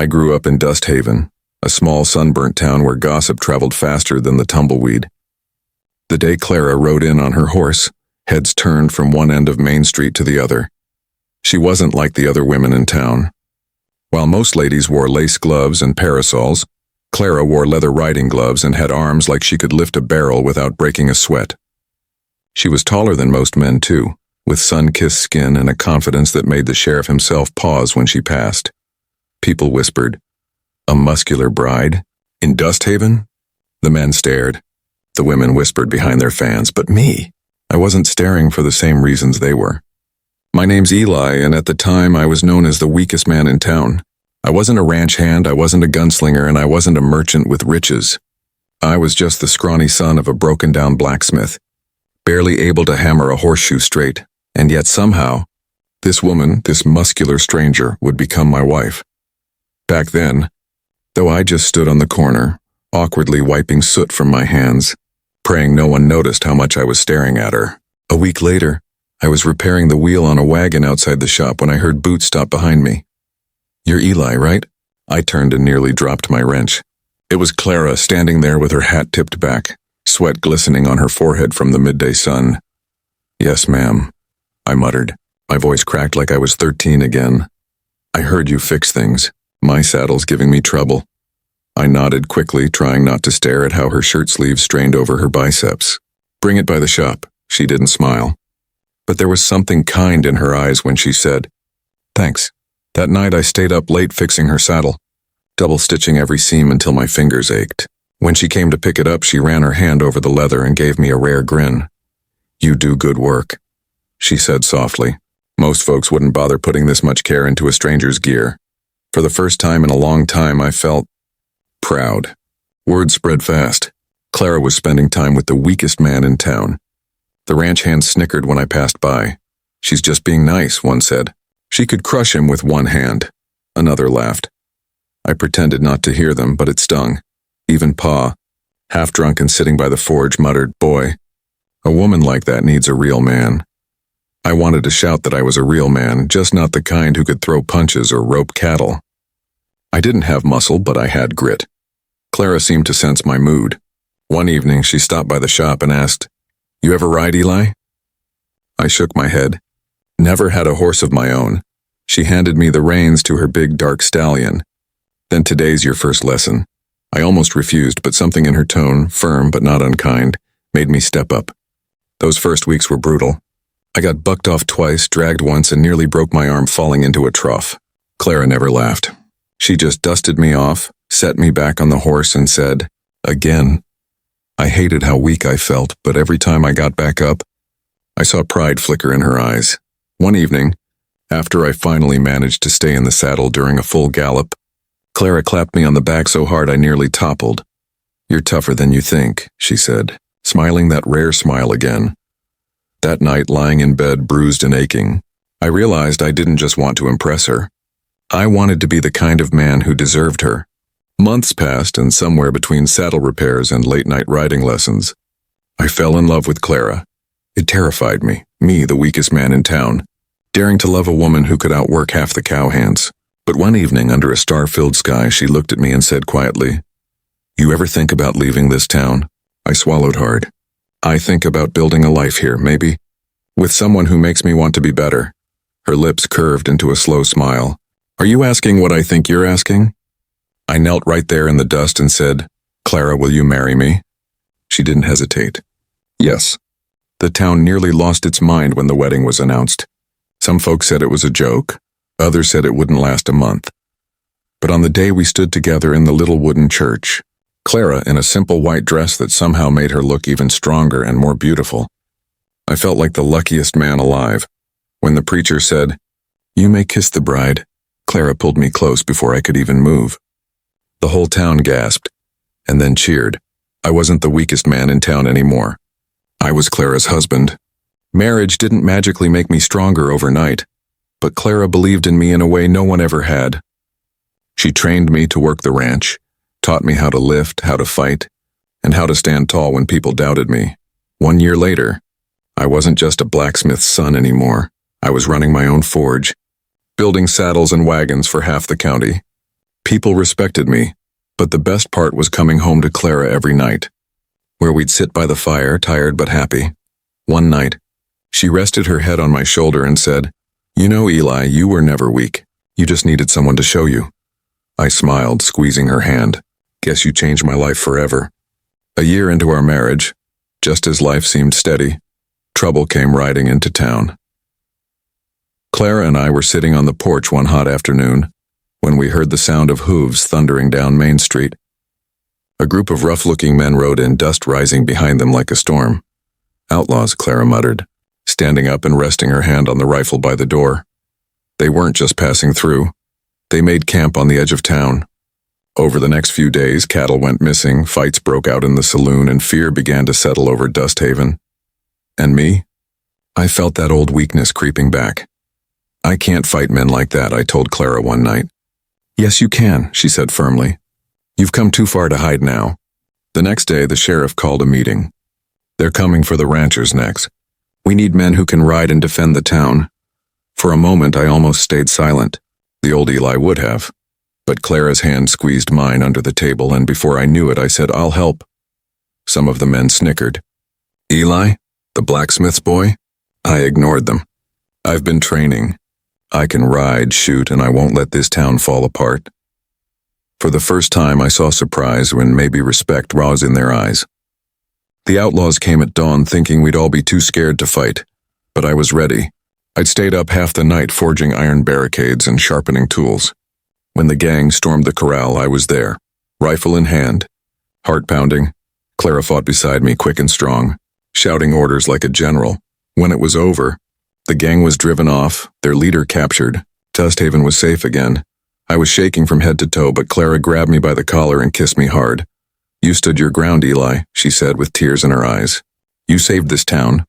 I grew up in Dust Haven, a small sunburnt town where gossip traveled faster than the tumbleweed. The day Clara rode in on her horse, heads turned from one end of Main Street to the other. She wasn't like the other women in town. While most ladies wore lace gloves and parasols, Clara wore leather riding gloves and had arms like she could lift a barrel without breaking a sweat. She was taller than most men, too, with sun-kissed skin and a confidence that made the sheriff himself pause when she passed. People whispered, "A muscular bride? In Dust Haven?" The men stared. The women whispered behind their fans, but me, I wasn't staring for the same reasons they were. My name's Eli, and at the time I was known as the weakest man in town. I wasn't a ranch hand, I wasn't a gunslinger, and I wasn't a merchant with riches. I was just the scrawny son of a broken-down blacksmith, barely able to hammer a horseshoe straight, and yet somehow, this woman, this muscular stranger, would become my wife. Back then, though, I just stood on the corner, awkwardly wiping soot from my hands, praying no one noticed how much I was staring at her. A week later, I was repairing the wheel on a wagon outside the shop when I heard boots stop behind me. "You're Eli, right?" I turned and nearly dropped my wrench. It was Clara standing there with her hat tipped back, sweat glistening on her forehead from the midday sun. "Yes, ma'am," I muttered. My voice cracked like I was 13 again. "I heard you fix things. My saddle's giving me trouble." I nodded quickly, trying not to stare at how her shirt sleeves strained over her biceps. "Bring it by the shop." She didn't smile. But there was something kind in her eyes when she said, "Thanks." That night I stayed up late fixing her saddle, double-stitching every seam until my fingers ached. When she came to pick it up, she ran her hand over the leather and gave me a rare grin. "You do good work," she said softly. Most folks wouldn't bother putting this much care into a stranger's gear. For the first time in a long time, I felt proud. Word spread fast. Clara was spending time with the weakest man in town. The ranch hands snickered when I passed by. "She's just being nice," one said. "She could crush him with one hand." Another laughed. I pretended not to hear them, but it stung. Even Pa, half drunk and sitting by the forge, muttered, "Boy, a woman like that needs a real man." I wanted to shout that I was a real man, just not the kind who could throw punches or rope cattle. I didn't have muscle, but I had grit. Clara seemed to sense my mood. One evening, she stopped by the shop and asked, "You ever ride, Eli?" I shook my head. Never had a horse of my own. She handed me the reins to her big dark stallion. "Then today's your first lesson." I almost refused, but something in her tone, firm but not unkind, made me step up. Those first weeks were brutal. I got bucked off twice, dragged once, and nearly broke my arm falling into a trough. Clara never laughed. She just dusted me off, set me back on the horse, and said, "Again." I hated how weak I felt, but every time I got back up, I saw pride flicker in her eyes. One evening, after I finally managed to stay in the saddle during a full gallop, Clara clapped me on the back so hard I nearly toppled. "You're tougher than you think," she said, smiling that rare smile again. That night, lying in bed, bruised and aching, I realized I didn't just want to impress her. I wanted to be the kind of man who deserved her. Months passed, and somewhere between saddle repairs and late-night riding lessons, I fell in love with Clara. It terrified me, the weakest man in town, daring to love a woman who could outwork half the cowhands. But one evening, under a star-filled sky, she looked at me and said quietly, "You ever think about leaving this town?" I swallowed hard. "I think about building a life here, maybe, with someone who makes me want to be better." Her lips curved into a slow smile. "Are you asking what I think you're asking?" I knelt right there in the dust and said, "Clara, will you marry me?" She didn't hesitate. "Yes." The town nearly lost its mind when the wedding was announced. Some folks said it was a joke. Others said it wouldn't last a month. But on the day we stood together in the little wooden church, Clara in a simple white dress that somehow made her look even stronger and more beautiful, I felt like the luckiest man alive. When the preacher said, "You may kiss the bride," Clara pulled me close before I could even move. The whole town gasped, and then cheered. I wasn't the weakest man in town anymore. I was Clara's husband. Marriage didn't magically make me stronger overnight, but Clara believed in me in a way no one ever had. She trained me to work the ranch, taught me how to lift, how to fight, and how to stand tall when people doubted me. 1 year later, I wasn't just a blacksmith's son anymore. I was running my own forge, building saddles and wagons for half the county. People respected me, but the best part was coming home to Clara every night, where we'd sit by the fire, tired but happy. One night, she rested her head on my shoulder and said, "You know, Eli, you were never weak. You just needed someone to show you." I smiled, squeezing her hand. "Guess you changed my life forever." A year into our marriage, just as life seemed steady, trouble came riding into town. Clara and I were sitting on the porch one hot afternoon when we heard the sound of hooves thundering down Main Street. A group of rough-looking men rode in, dust rising behind them like a storm. "Outlaws," Clara muttered, standing up and resting her hand on the rifle by the door. They weren't just passing through. They made camp on the edge of town. Over the next few days, cattle went missing, fights broke out in the saloon, and fear began to settle over Dust Haven. And me? I felt that old weakness creeping back. "I can't fight men like that," I told Clara one night. "Yes, you can," she said firmly. "You've come too far to hide now." The next day, the sheriff called a meeting. "They're coming for the ranchers next. We need men who can ride and defend the town." For a moment, I almost stayed silent. The old Eli would have. But Clara's hand squeezed mine under the table, and before I knew it, I said, "I'll help." Some of the men snickered. "Eli? The blacksmith's boy?" I ignored them. "I've been training. I can ride, shoot, and I won't let this town fall apart." For the first time, I saw surprise when maybe respect rose in their eyes. The outlaws came at dawn thinking we'd all be too scared to fight, but I was ready. I'd stayed up half the night forging iron barricades and sharpening tools. When the gang stormed the corral, I was there, rifle in hand. Heart pounding, Clara fought beside me, quick and strong, shouting orders like a general. When it was over, the gang was driven off, their leader captured. Dust Haven was safe again. I was shaking from head to toe, but Clara grabbed me by the collar and kissed me hard. "You stood your ground, Eli," she said with tears in her eyes. "You saved this town."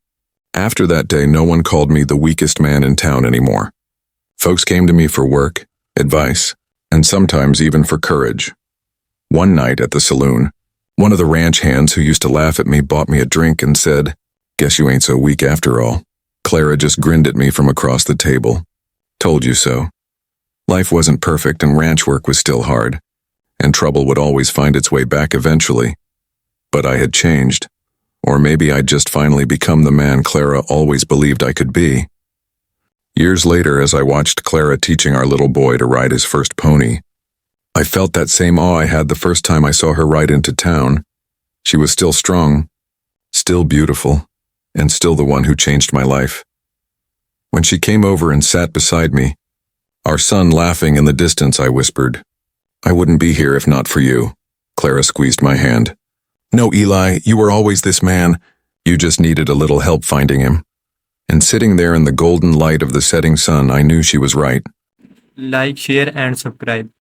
After that day, no one called me the weakest man in town anymore. Folks came to me for work, advice, and sometimes even for courage. One night at the saloon, one of the ranch hands who used to laugh at me bought me a drink and said, "Guess you ain't so weak after all." Clara just grinned at me from across the table. "Told you so." Life wasn't perfect and ranch work was still hard, and trouble would always find its way back eventually. But I had changed, or maybe I'd just finally become the man Clara always believed I could be. Years later, as I watched Clara teaching our little boy to ride his first pony, I felt that same awe I had the first time I saw her ride into town. She was still strong, still beautiful, and still the one who changed my life. When she came over and sat beside me, our son laughing in the distance, I whispered, "I wouldn't be here if not for you." Clara squeezed my hand. "No, Eli, you were always this man. You just needed a little help finding him." And sitting there in the golden light of the setting sun, I knew she was right. Like, share, and subscribe.